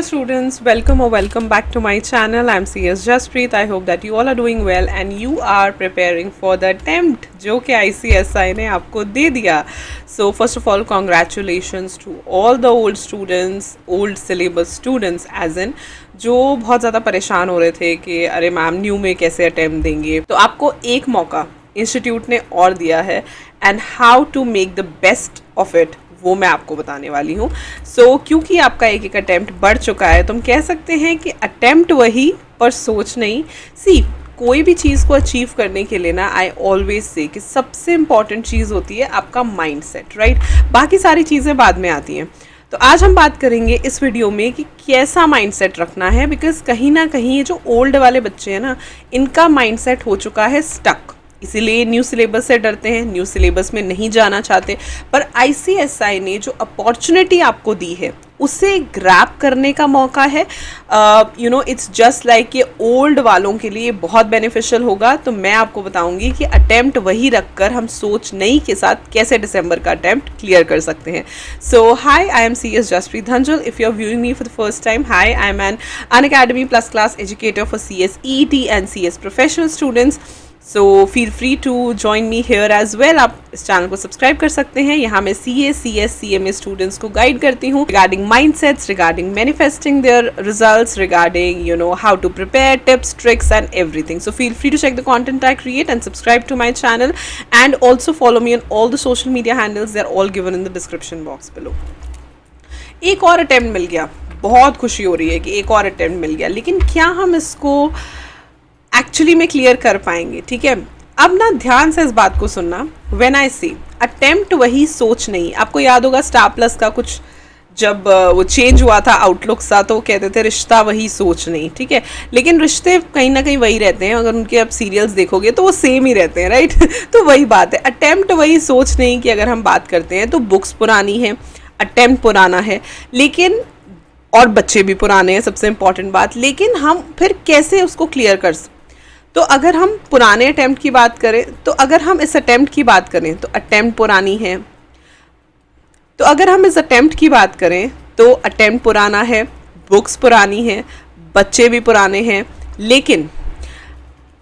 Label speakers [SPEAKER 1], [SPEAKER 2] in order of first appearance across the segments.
[SPEAKER 1] Dear students, welcome back to my channel. I'm CS Jaspreet. I hope that you all are doing well and you are preparing for the attempt जो कि ICSI ने आपको दे दिया. So first of all, congratulations to all the old students, old syllabus students as in जो बहुत ज़्यादा परेशान हो रहे थे कि अरे मैम न्यू में कैसे अटेम्प्ट देंगे. तो आपको एक मौका इंस्टीट्यूट ने और दिया है and how to make the best of it वो मैं आपको बताने वाली हूँ. सो क्योंकि आपका एक अटैम्प्ट बढ़ चुका है तो हम कह सकते हैं कि अटैम्प्ट वही पर सोच नहीं. सी कोई भी चीज़ को अचीव करने के लिए ना आई ऑलवेज से कि सबसे इम्पॉर्टेंट चीज़ होती है आपका माइंड सेट, राइट. बाकी सारी चीज़ें बाद में आती हैं. तो आज हम बात करेंगे इस वीडियो में कि कैसा माइंड सेट रखना है, बिकॉज कहीं ना कहीं ये जो ओल्ड वाले बच्चे हैं ना इनका माइंड सेट हो चुका है स्टक. इसीलिए न्यू सिलेबस से डरते हैं, न्यू सिलेबस में नहीं जाना चाहते. पर ICSI ने जो अपॉर्चुनिटी आपको दी है उसे ग्रैब करने का मौका है. इट्स जस्ट लाइक ये ओल्ड वालों के लिए बहुत बेनिफिशियल होगा. तो मैं आपको बताऊंगी कि अटेम्प्ट वही रखकर हम सोच नई के साथ कैसे दिसंबर का अटेम्प्ट क्लियर कर सकते हैं. So hi, I am CS Jaspreet Dhanjal. If you are viewing me for the first time, hi, I am an Unacademy Plus Class educator for CS ET and CS professional students. So feel free to join me here as well. आप इस channel को subscribe कर सकते हैं. यहाँ मैं CA, CS, CMA students को guide करती हूँ regarding mindsets, regarding manifesting their results, regarding how to prepare, tips, tricks and everything. So feel free to check the content I create and subscribe to my channel and also follow me on all the social media handles. They are all given in the description box below. एक और attempt मिल गया, बहुत खुशी हो रही है कि एक और अटेम्प्ट मिल गया. लेकिन क्या हम इसको एक्चुअली में क्लियर कर पाएंगे? ठीक है, अब ना ध्यान से इस बात को सुनना. व्हेन आई से अटेम्प्ट वही सोच नहीं. आपको याद होगा स्टार प्लस का कुछ जब वो चेंज हुआ था आउटलुक सा तो कहते थे रिश्ता वही सोच नहीं. ठीक है, लेकिन रिश्ते कहीं ना कहीं वही रहते हैं. अगर उनके आप सीरियल्स देखोगे तो वो सेम ही रहते हैं, राइट. तो वही बात है, अटेम्प्ट वही सोच नहीं की अगर हम बात करते हैं तो बुक्स पुरानी है, अटेम्प्ट पुराना है, लेकिन और बच्चे भी पुराने हैं, सबसे इम्पॉर्टेंट बात. लेकिन हम फिर कैसे उसको क्लियर कर सकते? तो अगर हम पुराने अटेम्प्ट की बात करें, तो अगर हम इस अटेम्प्ट की बात करें तो अटेम्प्ट पुरानी है. तो अगर हम इस अटेम्प्ट की बात करें तो अटेम्प्ट पुराना है, बुक्स पुरानी है, बच्चे भी पुराने हैं. लेकिन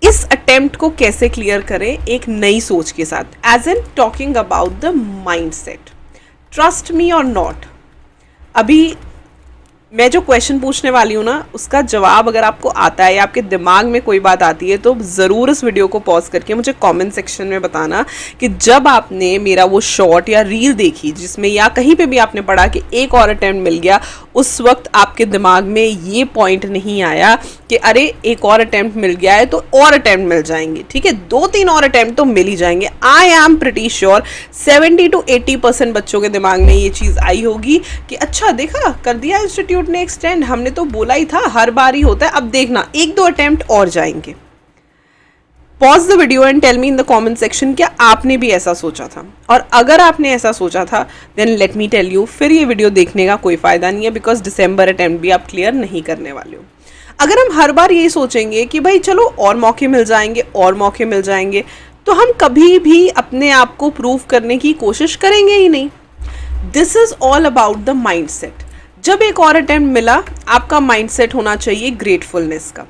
[SPEAKER 1] इस अटेम्प्ट को कैसे क्लियर करें एक नई सोच के साथ, as in talking about the mindset. Trust me और नॉट, अभी मैं जो क्वेश्चन पूछने वाली हूँ ना उसका जवाब अगर आपको आता है या आपके दिमाग में कोई बात आती है तो ज़रूर इस वीडियो को पॉज करके मुझे कमेंट सेक्शन में बताना कि जब आपने मेरा वो शॉर्ट या रील देखी जिसमें या कहीं पे भी आपने पढ़ा कि एक और अटेम्प्ट मिल गया, उस वक्त आपके दिमाग में ये पॉइंट नहीं आया कि अरे एक और अटेम्प्ट मिल गया है तो और अटेम्प्ट मिल जाएंगे. ठीक है, 2-3 और अटेम्प्ट तो मिल ही जाएंगे. I am pretty sure 70 to 80% बच्चों के दिमाग में ये चीज़ आई होगी कि अच्छा देखा कर दिया इंस्टीट्यूट ने एक्सटेंड, हमने तो बोला ही था हर बार ही होता है, अब देखना 1-2 अटेम्प्ट और जाएंगे. Pause the video and tell me in the comment section क्या आपने भी ऐसा सोचा था. और अगर आपने ऐसा सोचा था then let me tell you, फिर ये वीडियो देखने का कोई फ़ायदा नहीं है, बिकॉज दिसंबर अटेम्प्ट भी आप क्लियर नहीं करने वाले हो. अगर हम हर बार यही सोचेंगे कि भाई चलो और मौके मिल जाएंगे और मौके मिल जाएंगे, तो हम कभी भी अपने आप को प्रूव करने की कोशिश करेंगे ही नहीं. This is all about the mind set. जब एक और अटेम्प्ट मिला, आपका माइंड सेट होना चाहिए ग्रेटफुलनेस का.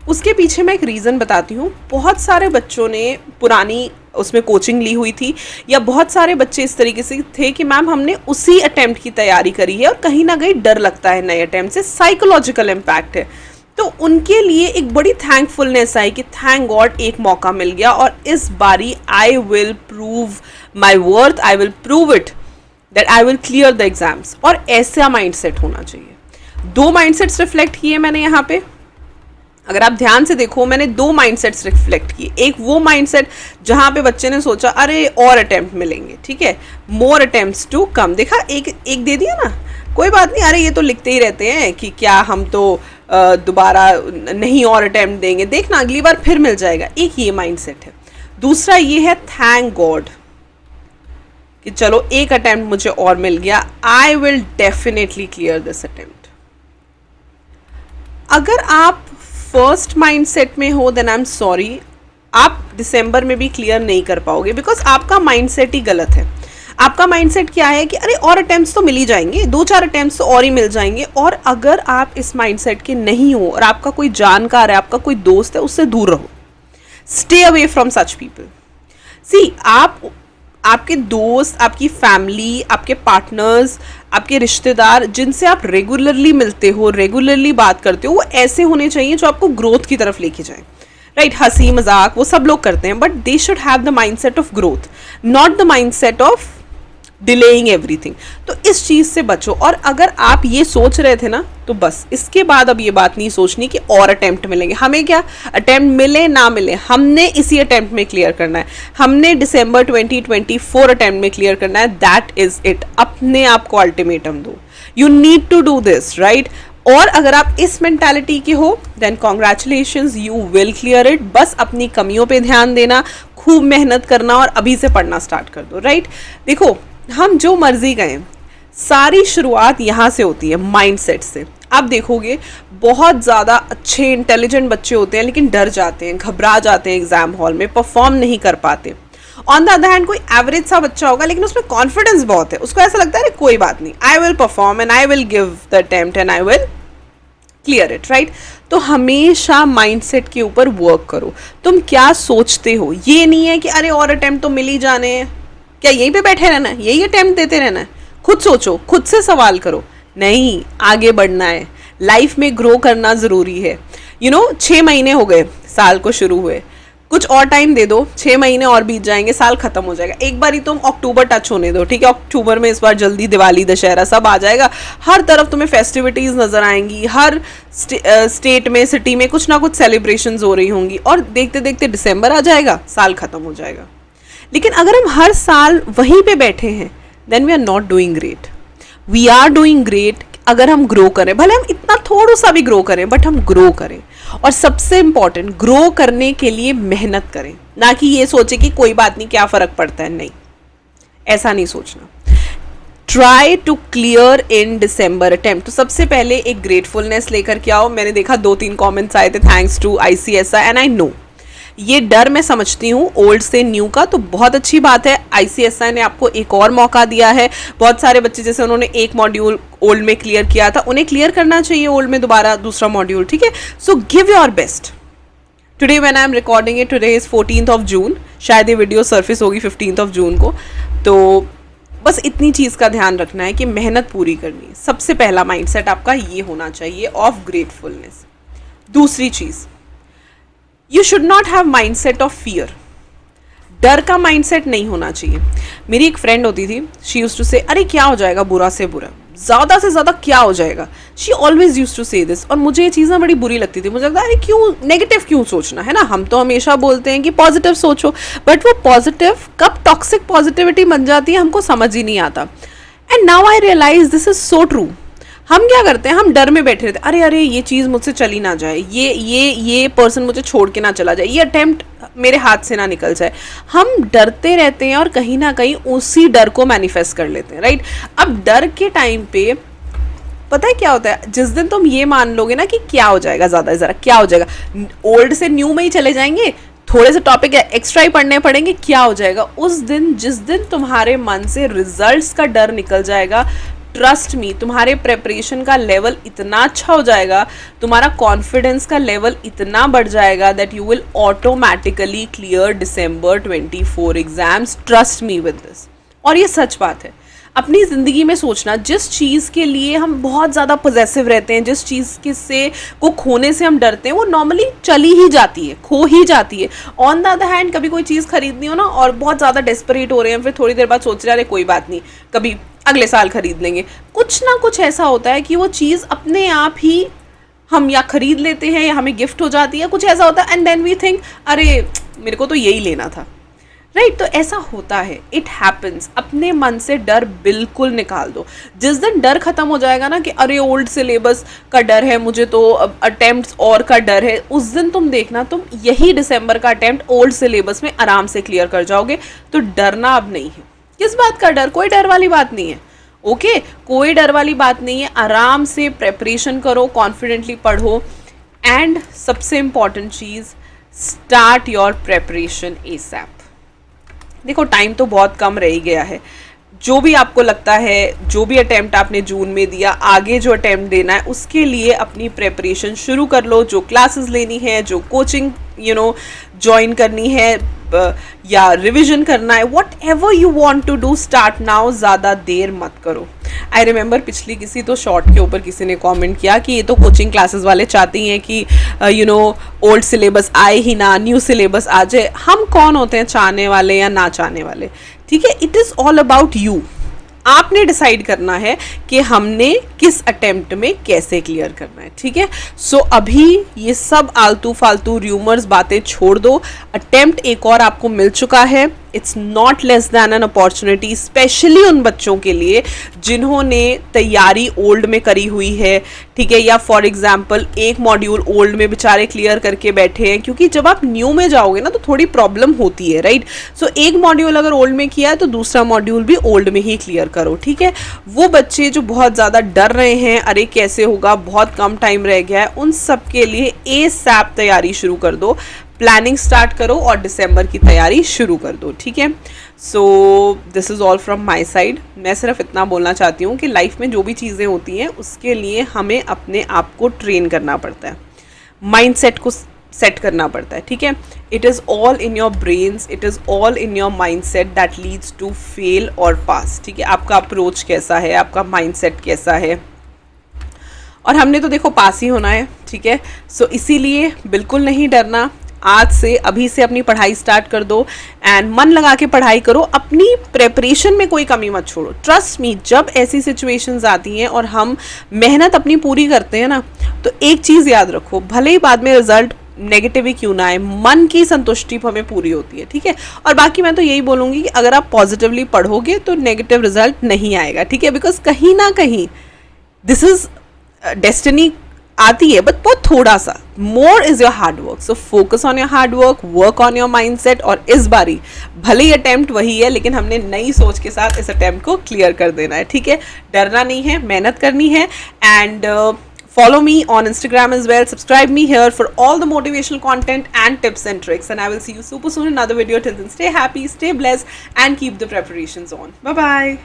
[SPEAKER 1] उसके पीछे मैं एक रीज़न बताती हूँ. बहुत सारे बच्चों ने पुरानी उसमें कोचिंग ली हुई थी या बहुत सारे बच्चे इस तरीके से थे कि मैम हमने उसी अटेम्प्ट की तैयारी करी है और कहीं ना कहीं डर लगता है नए अटेम्प्ट से, साइकोलॉजिकल इम्पैक्ट है. तो उनके लिए एक बड़ी थैंकफुलनेस आई कि थैंक गॉड एक मौका मिल गया और इस बारी I will prove my worth, I will prove it that I will clear the exams. और ऐसा माइंडसेट होना चाहिए. 2 माइंडसेट्स रिफ्लेक्ट किए मैंने यहाँ पे. अगर आप ध्यान से देखो मैंने 2 माइंडसेट्स रिफ्लेक्ट किए. एक वो माइंडसेट जहाँ पे बच्चे ने सोचा अरे और अटेम्प्ट मिलेंगे, ठीक है, मोर अटेम्प्ट्स टू कम. देखा एक दे दिया ना, कोई बात नहीं, अरे ये तो लिखते ही रहते हैं कि क्या हम तो दोबारा नहीं और अटेम्प्ट देंगे, देखना अगली बार फिर मिल जाएगा. एक ये माइंडसेट है. दूसरा ये है थैंक गॉड कि चलो एक अटेम्प्ट मुझे और मिल गया, I will definitely clear this attempt. अगर आप फर्स्ट माइंडसेट में हो देन आई एम सॉरी, आप दिसंबर में भी क्लियर नहीं कर पाओगे बिकॉज आपका माइंडसेट ही गलत है. आपका माइंडसेट क्या है कि अरे और अटेम्प्ट्स तो मिल ही जाएंगे, 2-4 अटेम्प्ट्स तो और ही मिल जाएंगे। और अगर आप इस माइंडसेट के नहीं हो और आपका कोई जानकार है, आपका कोई दोस्त है, उससे दूर रहो। Stay away from such people. See, आपके दोस्त, आपकी फैमिली, आपके पार्टनर्स, आपके रिश्तेदार जिनसे आप रेगुलरली मिलते हो, रेगुलरली बात करते हो, वो ऐसे होने चाहिए जो आपको ग्रोथ की तरफ लेके जाए। राइट, हंसी मजाक वो सब लोग करते हैं, but they should have the mindset of growth, not the mindset of delaying everything. तो इस चीज़ से बचो। और अगर आप ये सोच रहे थे ना, तो बस इसके बाद अब ये बात नहीं सोचनी कि और अटेम्प्ट मिलेंगे। हमें क्या, अटेम्प्ट मिले ना मिले, हमने इसी अटेम्प्ट में क्लियर करना है। हमने दिसंबर 2024 अटेम्प्ट में क्लियर करना है। That is it. अपने आप को अल्टीमेटम दो, you need to do this, right. और अगर आप इस मेंटालिटी के हो, then congratulations, you will clear it. बस अपनी कमियों पे ध्यान देना, खूब मेहनत करना और अभी से पढ़ना स्टार्ट कर दो, राइट। देखो, हम जो मर्जी कहें, सारी शुरुआत यहाँ से होती है, माइंडसेट से। आप देखोगे बहुत ज़्यादा अच्छे इंटेलिजेंट बच्चे होते हैं, लेकिन डर जाते हैं, घबरा जाते हैं एग्जाम हॉल में, परफॉर्म नहीं कर पाते। ऑन द अदर हैंड कोई एवरेज सा बच्चा होगा, लेकिन उसमें कॉन्फिडेंस बहुत है, उसको ऐसा लगता है अरे कोई बात नहीं, I will perform and I will give the attempt and I will clear it, right. तो हमेशा माइंडसेट के ऊपर वर्क करो। तुम क्या सोचते हो, ये नहीं है कि अरे और अटेम्प्ट तो मिल ही जाने हैं, क्या यहीं पे बैठे रहना है, यही अटेम्प्ट देते रहना है। खुद सोचो, खुद से सवाल करो, नहीं, आगे बढ़ना है, लाइफ में ग्रो करना ज़रूरी है। 6 महीने हो गए साल को शुरू हुए, कुछ और टाइम दे दो, 6 महीने और बीत जाएंगे, साल खत्म हो जाएगा। एक बार ही तुम अक्टूबर टच होने दो, ठीक है। अक्टूबर में इस बार जल्दी दिवाली, दशहरा सब आ जाएगा, हर तरफ तुम्हें फेस्टिविटीज़ नज़र आएंगी, हर स्टेट में, सिटी में कुछ ना कुछ सेलिब्रेशंस हो रही होंगी, और देखते देखते दिसंबर आ जाएगा, साल खत्म हो जाएगा। लेकिन अगर हम हर साल वहीं पे बैठे हैं, then we are not doing great. We are doing great अगर हम ग्रो करें, भले हम इतना थोड़ा सा भी ग्रो करें, बट हम ग्रो करें। और सबसे इंपॉर्टेंट, ग्रो करने के लिए मेहनत करें, ना कि ये सोचे कि कोई बात नहीं, क्या फ़र्क पड़ता है। नहीं, ऐसा नहीं सोचना। Try to clear in December attempt. तो सबसे पहले एक ग्रेटफुलनेस लेकर के आओ। मैंने देखा 2-3 कमेंट्स आए थे, thanks to ICSI, and I know ये डर मैं समझती हूँ ओल्ड से न्यू का, तो बहुत अच्छी बात है। ICSI ने आपको एक और मौका दिया है। बहुत सारे बच्चे, जैसे उन्होंने एक मॉड्यूल ओल्ड में क्लियर किया था, उन्हें क्लियर करना चाहिए ओल्ड में दोबारा दूसरा मॉड्यूल, ठीक है। So give your best. Today when I am recording it, today is 14th of June, शायद ये वीडियो सर्फिस होगी 15th of June को। तो बस इतनी चीज़ का ध्यान रखना है कि मेहनत पूरी करनी है। सबसे पहला माइंडसेट आपका ये होना चाहिए ऑफ ग्रेटफुलनेस। दूसरी चीज़, you should not have mindset of fear. डर का माइंडसेट नहीं होना चाहिए। मेरी एक फ्रेंड होती थी, शी यूज्ड टू से, अरे क्या हो जाएगा, बुरा से बुरा, ज़्यादा से ज़्यादा क्या हो जाएगा। शी ऑलवेज यूज्ड टू से दिस, और मुझे ये चीज़ ना बड़ी बुरी लगती थी। मुझे लगता अरे क्यों नेगेटिव क्यों सोचना है ना, हम तो हमेशा बोलते हैं कि पॉजिटिव सोचो, बट वो पॉजिटिव कब टॉक्सिक पॉजिटिविटी बन जाती है हमको समझ ही नहीं आता। And now I realise this is so true. हम क्या करते हैं, हम डर में बैठे रहते, अरे अरे ये चीज़ मुझसे चली ना जाए, ये पर्सन मुझे छोड़ के ना चला जाए, ये अटेम्प्ट मेरे हाथ से ना निकल जाए। हम डरते रहते हैं और कहीं ना कहीं उसी डर को मैनिफेस्ट कर लेते हैं, राइट। अब डर के टाइम पे पता है क्या होता है, जिस दिन तुम ये मान लोगे ना कि क्या हो जाएगा, ज़्यादा से ज़्यादा क्या हो जाएगा, ओल्ड से न्यू में ही चले जाएंगे, थोड़े से टॉपिक एक्स्ट्रा ही पढ़ने पड़ेंगे, क्या हो जाएगा, उस दिन जिस दिन तुम्हारे मन से रिजल्ट्स का डर निकल जाएगा, ट्रस्ट मी, तुम्हारे प्रेपरेशन का लेवल इतना अच्छा हो जाएगा, तुम्हारा कॉन्फिडेंस का लेवल इतना बढ़ जाएगा that you will automatically clear December 24 exams. Trust me with this. और ये सच बात है। अपनी ज़िंदगी में सोचना, जिस चीज़ के लिए हम बहुत ज़्यादा पॉजेसिव रहते हैं, जिस चीज़ के से को खोने से हम डरते हैं, वो नॉर्मली चली ही जाती है, खो ही जाती है। ऑन द अदर हैंड, कभी कोई चीज़ खरीदनी हो ना और बहुत ज़्यादा डेस्परेट हो रहे हैं, फिर थोड़ी देर बाद सोच रहे हैं अरे कोई बात नहीं, कभी अगले साल खरीद लेंगे, कुछ ना कुछ ऐसा होता है कि वो चीज़ अपने आप ही हम या खरीद लेते हैं या हमें गिफ्ट हो जाती है, कुछ ऐसा होता है, एंड देन वी थिंक अरे मेरे को तो यही लेना था, राइट। तो ऐसा होता है, इट हैपन्स। अपने मन से डर बिल्कुल निकाल दो। जिस दिन डर खत्म हो जाएगा ना कि अरे ओल्ड सिलेबस का डर है, मुझे तो अटेम्प्ट्स और का डर है, उस दिन तुम देखना, तुम यही दिसंबर का अटेम्प्ट ओल्ड सिलेबस में आराम से क्लियर कर जाओगे। तो डरना अब नहीं है। किस बात का डर, कोई डर वाली बात नहीं है, ओके कोई डर वाली बात नहीं है। आराम से प्रेपरेशन करो, कॉन्फिडेंटली पढ़ो, एंड सबसे important cheese, start your preparation ASAP। देखो टाइम तो बहुत कम रह ही गया है, जो भी आपको लगता है, जो भी अटेम्प्ट आपने जून में दिया, आगे जो अटेम्प्ट देना है उसके लिए अपनी प्रेपरेशन शुरू कर लो। जो क्लासेस लेनी है, जो कोचिंग ज्वाइन करनी है या रिविजन करना है, whatever you want to do, start now, ज़्यादा देर मत करो। आई रिमेंबर पिछली किसी तो शॉर्ट के ऊपर किसी ने कमेंट किया कि ये तो कोचिंग क्लासेस वाले चाहती हैं कि ओल्ड सिलेबस आए ही ना, न्यू सिलेबस आ जाए। हम कौन होते हैं चाहने वाले या ना चाहने वाले, ठीक है। It is all about you. आपने डिसाइड करना है कि हमने किस अटेम्प्ट में कैसे क्लियर करना है, ठीक है। सो अभी ये सब आलतू फालतू र्यूमर्स बातें छोड़ दो। अटेम्प्ट एक और आपको मिल चुका है, it's not less than an opportunity, specially उन बच्चों के लिए जिन्होंने तैयारी ओल्ड में करी हुई है, ठीक है, या फॉर एग्जाम्पल एक मॉड्यूल ओल्ड में बेचारे क्लियर करके बैठे हैं, क्योंकि जब आप न्यू में जाओगे ना तो थोड़ी प्रॉब्लम होती है, राइट। सो एक मॉड्यूल अगर ओल्ड में किया है तो दूसरा मॉड्यूल भी ओल्ड में ही क्लियर करो, ठीक है। वो बच्चे जो बहुत ज़्यादा डर रहे हैं, अरे कैसे होगा, बहुत कम टाइम रह गया है, उन सब के लिए ASAP तैयारी शुरू कर दो, प्लानिंग स्टार्ट करो और दिसंबर की तैयारी शुरू कर दो, ठीक है। So this is all from my side. मैं सिर्फ इतना बोलना चाहती हूँ कि लाइफ में जो भी चीज़ें होती हैं उसके लिए हमें अपने आप को ट्रेन करना पड़ता है, माइंड सेट को सेट करना पड़ता है, ठीक है। It is all in your brains, it is all in your mindset that leads to fail और पास, ठीक है। आपका अप्रोच कैसा है, आपका माइंड सेट कैसा है, और हमने तो देखो पास ही होना है, ठीक है। सो इसीलिए बिल्कुल नहीं डरना। आज से, अभी से अपनी पढ़ाई स्टार्ट कर दो एंड मन लगा के पढ़ाई करो। अपनी प्रेपरेशन में कोई कमी मत छोड़ो। ट्रस्ट मी, जब ऐसी सिचुएशंस आती हैं और हम मेहनत अपनी पूरी करते हैं ना, तो एक चीज़ याद रखो, भले ही बाद में रिजल्ट नेगेटिव ही क्यों ना आए, मन की संतुष्टि हमें पूरी होती है, ठीक है। और बाकी मैं तो यही बोलूँगी कि अगर आप पॉजिटिवली पढ़ोगे तो नेगेटिव रिजल्ट नहीं आएगा, ठीक है। बिकॉज कहीं ना कहीं दिस इज़ डेस्टिनी आती है, बट बहुत थोड़ा सा। More is your hard work, so focus on your hard work, work on your mind set. और इस बारी भले ही अटेम्प्ट वही है, लेकिन हमने नई सोच के साथ इस अटेम्प्ट को क्लियर कर देना है, ठीक है। डरना नहीं है, मेहनत करनी है। And follow me on Instagram as well, subscribe me here for all the motivational content and tips and tricks, and I will see you super soon in another video. Till then, stay happy, stay blessed, and keep the preparations on. Bye bye.